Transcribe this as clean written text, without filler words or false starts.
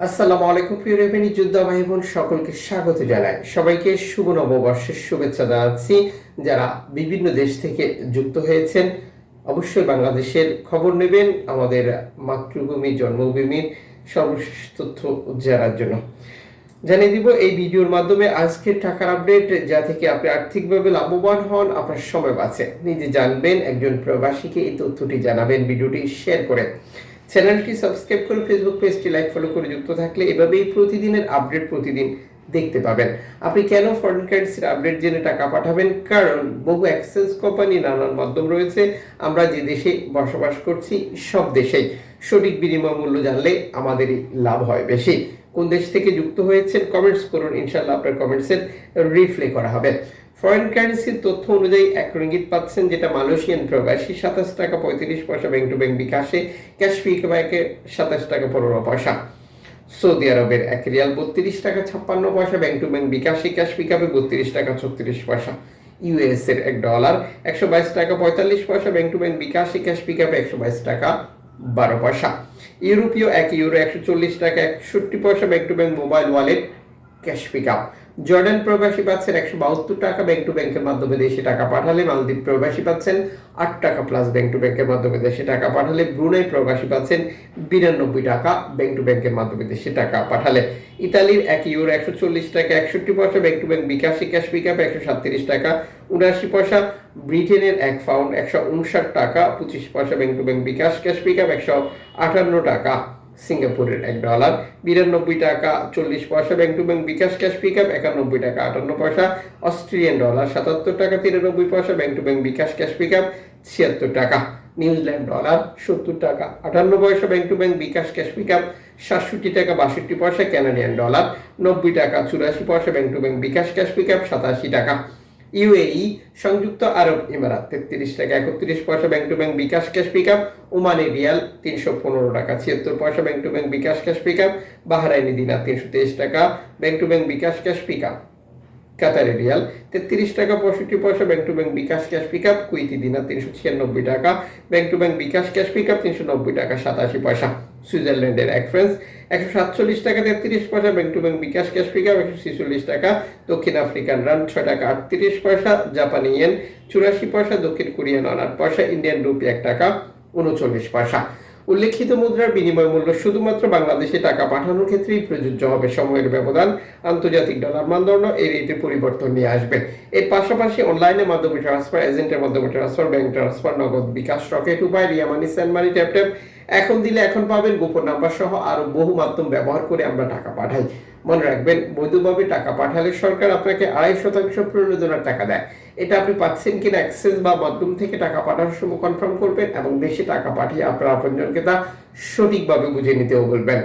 আসসালামু আলাইকুম প্রিয় রেভিনিউ যোদ্ধা ভাই বোন সকলকে স্বাগত জানাই। সবাইকে শুভ নববর্ষের শুভেচ্ছা জানাচ্ছি। যারা বিভিন্ন দেশ থেকে যুক্ত হয়েছেন অবশ্যই বাংলাদেশের খবর নেবেন আমাদের মাতৃভূমি জন্মভূমির সর্বশেষ তথ্য জানার জন্য। জানিয়ে দিব এই ভিডিওর মাধ্যমে আজকের টাকার আপডেট, যা থেকে আপনি আর্থিকভাবে লাভবান হন, আপনার সময় বাঁচে। নিজে জানবেন, একজন প্রবাসীকে এই তথ্যটি জানাবেন, ভিডিওটি শেয়ার করে চ্যানেলটি সাবস্ক্রাইব করে ফেসবুক পেজটি লাইক ফলো করে যুক্ত থাকলে এভাবেই প্রতিদিনের আপডেট প্রতিদিন দেখতে পাবেন। আপনি কেন ফরেন কারেন্সির আপডেট জেনে টাকা পাঠাবেন? কারণ বহু এক্সচেঞ্জ কোম্পানি, নানান মাধ্যম রয়েছে। আমরা যে দেশে বসবাস করছি সব দেশেই সঠিক বিনিময় মূল্য জানলে আমাদেরই লাভ হয় বেশি। কোন দেশ থেকে যুক্ত হয়েছেন কমেন্টস করুন, ইনশাল্লাহ আপনার কমেন্টসের রিপ্লাই করা হবে। ফরেন কারেন্সির তথ্য অনুযায়ী 1 রিঙ্গিত পাচ্ছেন, যেটা মালয়েশিয়ান প্রবাসী 27 টাকা 35 পয়সা ব্যাংক টু ব্যাংক বিকাশে, ক্যাশ পিকআপে 27 টাকা 15 পয়সা। সৌদি আরবের 1 রিয়াল 32 টাকা 56 পয়সা ব্যাংক টু ব্যাংক বিকাশে, ক্যাশ পিকআপে 32 টাকা 36 পয়সা। ইউএস এর $1 122 টাকা 45 পয়সা ব্যাংক টু ব্যাংক বিকাশে, ক্যাশ পিকআপে 122 টাকা 12 পয়সা। ইউরোপীয় 1 ইউরো 140 টাকা 61 পয়সা bank to bank mobile wallet, cash pickup. Jordan প্রবাসী পাচ্ছেন 172 টাকা ব্যাংক টু ব্যাংকের মাধ্যমে দেশে টাকা পাঠালে। মালদ্বীপ প্রবাসী পাচ্ছেন 8 টাকা প্লাস ব্যাংক টু ব্যাংকের মাধ্যমে দেশে টাকা পাঠালে। ব্রুনাই প্রবাসী পাচ্ছেন 92 টাকা ব্যাংক টু ব্যাংকের মাধ্যমে দেশে টাকা পাঠালে। ইতালির 1 ইউরো 140 টাকা 61 পয়সা ব্যাংক টু ব্যাংক বিকাশে, ক্যাশ পিকআপ 137 টাকা 79 পয়সা। ব্রিটেনের 1 পাউন্ড 159 টাকা 25 পয়সা bank to bank bKash, cash pickup 158 টাকা। সিঙ্গাপুরের $1 92 টাকা 40 পয়সা bank to bank bKash, cash pickup 91 টাকা 58 পয়সা। অস্ট্রেলিয়ান ডলার 77 টাকা 93 পয়সা bank to bank bKash, cash pickup 76 টাকা। নিউজিল্যান্ড ডলার 70 টাকা 58 পয়সা bank to bank bKash, cash pickup 67 টাকা 62 পয়সা। কানাডিয়ান ডলার 90 টাকা 84 পয়সা bank to bank bKash, cash pickup 87 টাকা। ইউএই সংযুক্ত আরব ইমারাত 33 টাকা 31 পয়সা bank to bank bKash, cash pickup. Omani riyal 315 টাকা 76 পয়সা bank to bank bKash, cash pickup. Bahraini dinar 323 টাকা bank to bank bKash, cash pickup. Qatari riyal 33 টাকা 65 পয়সা bank to bank bKash, cash pickup. Kuwaiti dinar 396 টাকা bank to bank bKash, cash pickup 390 টাকা 87 পয়সা। সুইজারল্যান্ডের 1 France 147 টাকা 33 পয়সা bank to bank bKash, cash pickup 146 টাকা। দক্ষিণ আফ্রিকান রান 6 টাকা 38 পয়সা। জাপানি ইয়েন 84 পয়সা। দক্ষিণ কোরিয়ান ওয়ান 8 পয়সা। ইন্ডিয়ান রুপি 1 টাকা 39 পয়সা। উল্লেখিত মুদ্রার বিনিময় মূল্য শুধুমাত্র বাংলাদেশে টাকা পাঠানোর ক্ষেত্রেই প্রযোজ্য হবে। সময়ের ব্যবধান, আন্তর্জাতিক ডলার মানদণ্ড এই রেটে পরিবর্তন নিয়ে আসবে। এর পাশাপাশি অনলাইনের মাধ্যমে ট্রান্সফার, এজেন্টের মাধ্যমে ট্রান্সফার, ব্যাংক ট্রান্সফার, নগদ, বিকাশ, রকেট উপায়, রিয়া মানি, সেন্ড মানি, ট্যাপ ট্যাপ, এখন দিলে এখন পাবেন, গোপন নাম্বার সহ আরো বহু মাধ্যম ব্যবহার করে আমরা টাকা পাঠাই। মনে রাখবেন, বৈধভাবে টাকা পাঠালে সরকার আপনাকে 2.5% প্রণোদনার টাকা দেয়। এটা আপনি পাচ্ছেন কিনা এক্সচেঞ্জ বা মাধ্যম থেকে টাকা পাঠানোর সময় কনফার্ম করবেন এবং দেশে টাকা পাঠিয়ে আপনার আপনজনকে তা সঠিকভাবে বুঝে নিতেও বলবেন।